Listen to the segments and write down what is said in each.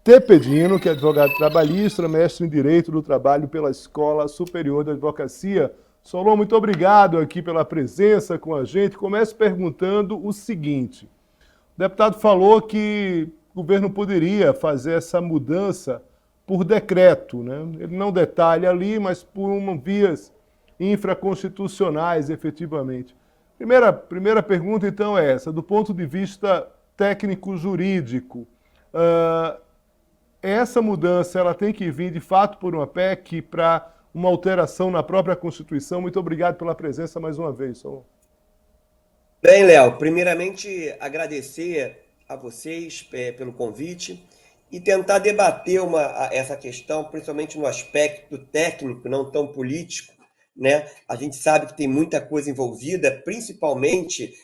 Tepedino, que é advogado trabalhista, mestre em Direito do Trabalho pela Escola Superior da Advocacia. Solon, muito obrigado aqui pela presença com a gente. Começo perguntando o seguinte: o deputado falou que o governo poderia fazer essa mudança por decreto, né? Ele não detalha ali, mas por vias infraconstitucionais, efetivamente. Primeira pergunta, então, é essa: do ponto de vista técnico-jurídico, uh, essa mudança ela tem que vir de fato por uma PEC para uma alteração na própria Constituição. Muito obrigado pela presença mais uma vez, Solon. Bem, Léo, primeiramente agradecer a vocês pelo convite e tentar debater essa questão, principalmente no aspecto técnico, não tão político, né? A gente sabe que tem muita coisa envolvida, principalmente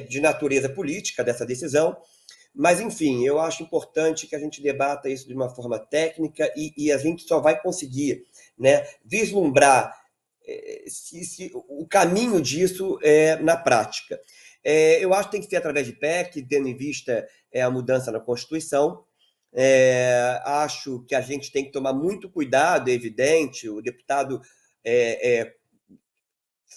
de natureza política dessa decisão, mas enfim, eu acho importante que a gente debata isso de uma forma técnica e a gente só vai conseguir, né, vislumbrar o caminho disso na prática. Eu acho que tem que ser através de PEC, tendo em vista a mudança na Constituição. Acho que a gente tem que tomar muito cuidado, é evidente, o deputado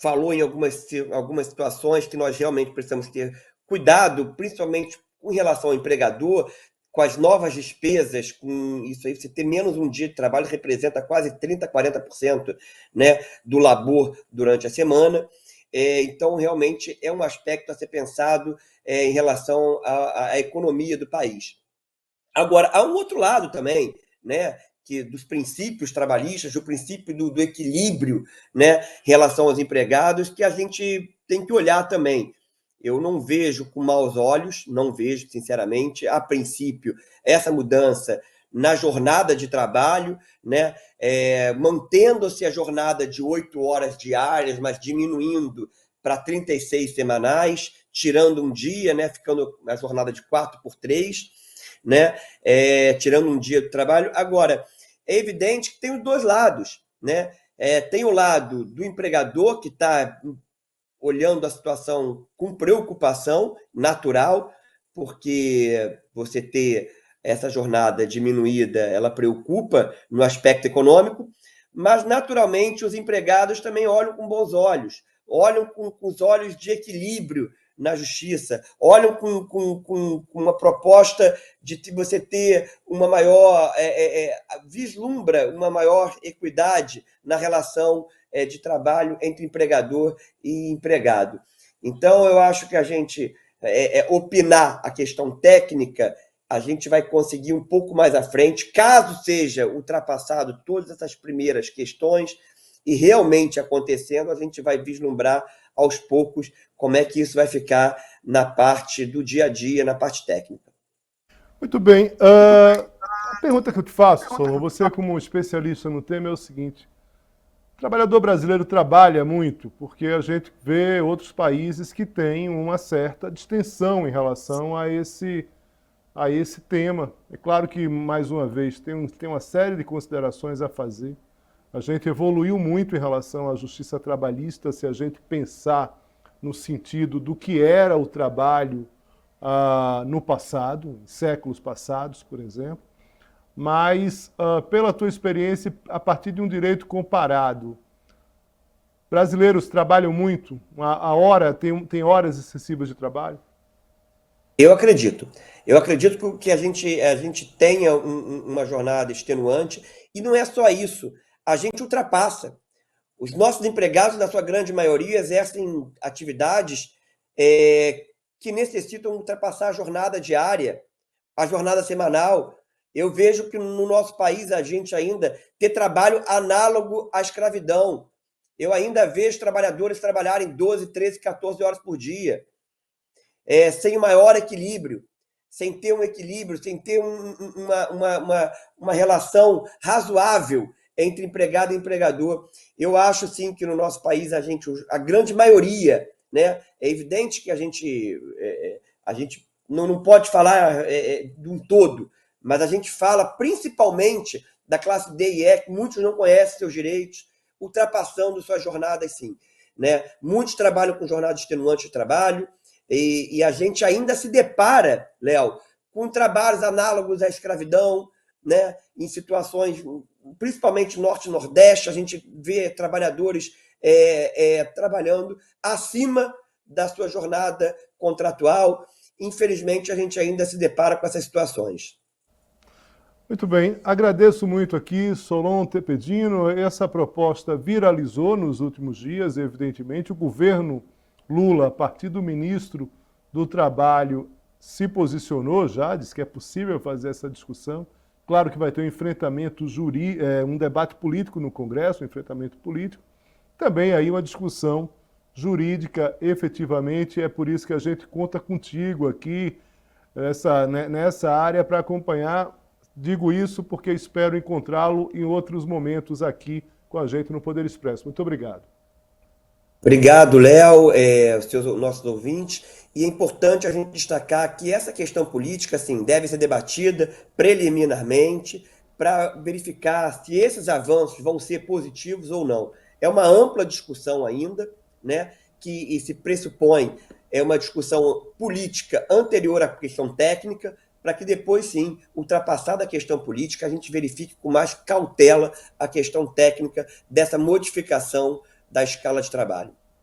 falou em algumas situações que nós realmente precisamos ter cuidado, principalmente com relação ao empregador, com as novas despesas, com isso aí, você ter menos um dia de trabalho representa quase 30%, 40%, né, do labor durante a semana. Então, realmente, é um aspecto a ser pensado em relação à economia do país. Agora, há um outro lado também, né, que dos princípios trabalhistas, do princípio do equilíbrio, né, em relação aos empregados, que a gente tem que olhar também. Eu não vejo com maus olhos, não vejo, sinceramente, a princípio, essa mudança na jornada de trabalho, né, mantendo-se a jornada de 8 horas diárias, mas diminuindo para 36 semanais, tirando um dia, né, ficando a jornada de 4 por 3, né, tirando um dia do trabalho. Agora, é evidente que tem os dois lados, né? Tem o lado do empregador que está olhando a situação com preocupação natural, porque você ter essa jornada diminuída, ela preocupa no aspecto econômico, mas naturalmente os empregados também olham com bons olhos, olham com os olhos de equilíbrio na justiça, olham com uma proposta de você ter uma maior, vislumbra uma maior equidade na relação de trabalho entre empregador e empregado. Então, eu acho que a gente opinar a questão técnica, a gente vai conseguir um pouco mais à frente, caso seja ultrapassado todas essas primeiras questões e realmente acontecendo, a gente vai vislumbrar aos poucos como é que isso vai ficar na parte do dia a dia, na parte técnica. Muito bem. A pergunta que eu te faço, Solon, você como especialista no tema, é o seguinte: o trabalhador brasileiro trabalha muito porque a gente vê outros países que têm uma certa distensão em relação a esse tema. É claro que, mais uma vez, tem uma série de considerações a fazer. A gente evoluiu muito em relação à justiça trabalhista, se a gente pensar no sentido do que era o trabalho no passado, em séculos passados, por exemplo. Mas, pela tua experiência, a partir de um direito comparado, brasileiros trabalham muito? A hora, tem horas excessivas de trabalho? Eu acredito. Eu acredito que a gente tenha uma jornada extenuante e não é só isso. A gente ultrapassa. Os nossos empregados, na sua grande maioria, exercem atividades que necessitam ultrapassar a jornada diária, a jornada semanal. Eu vejo que no nosso país a gente ainda tem trabalho análogo à escravidão. Eu ainda vejo trabalhadores trabalharem 12, 13, 14 horas por dia, sem o maior equilíbrio, sem ter um equilíbrio, sem ter uma relação razoável entre empregado e empregador. Eu acho, sim, que no nosso país a grande maioria, né, é evidente que a gente não pode falar de um todo, mas a gente fala principalmente da classe D e E, que muitos não conhecem seus direitos, ultrapassando suas jornadas, sim. Né? Muitos trabalham com jornada extenuante de trabalho, e a gente ainda se depara, Léo, com trabalhos análogos à escravidão, né? Em situações, principalmente norte e nordeste, a gente vê trabalhadores trabalhando acima da sua jornada contratual. Infelizmente, a gente ainda se depara com essas situações. Muito bem, agradeço muito aqui, Solon Tepedino. Essa proposta viralizou nos últimos dias, evidentemente. O governo Lula, a partir do ministro do Trabalho, se posicionou já, disse que é possível fazer essa discussão. Claro que vai ter um enfrentamento jurídico, um debate político no Congresso, um enfrentamento político. Também aí uma discussão jurídica, efetivamente. É por isso que a gente conta contigo aqui nessa área para acompanhar. Digo isso porque espero encontrá-lo em outros momentos aqui com a gente no Poder Expresso. Muito obrigado. Obrigado, Léo, nossos ouvintes. E é importante a gente destacar que essa questão política, assim, deve ser debatida preliminarmente para verificar se esses avanços vão ser positivos ou não. É uma ampla discussão ainda, né, que se pressupõe uma discussão política anterior à questão técnica, para que depois, sim, ultrapassada a questão política, a gente verifique com mais cautela a questão técnica dessa modificação da escala de trabalho.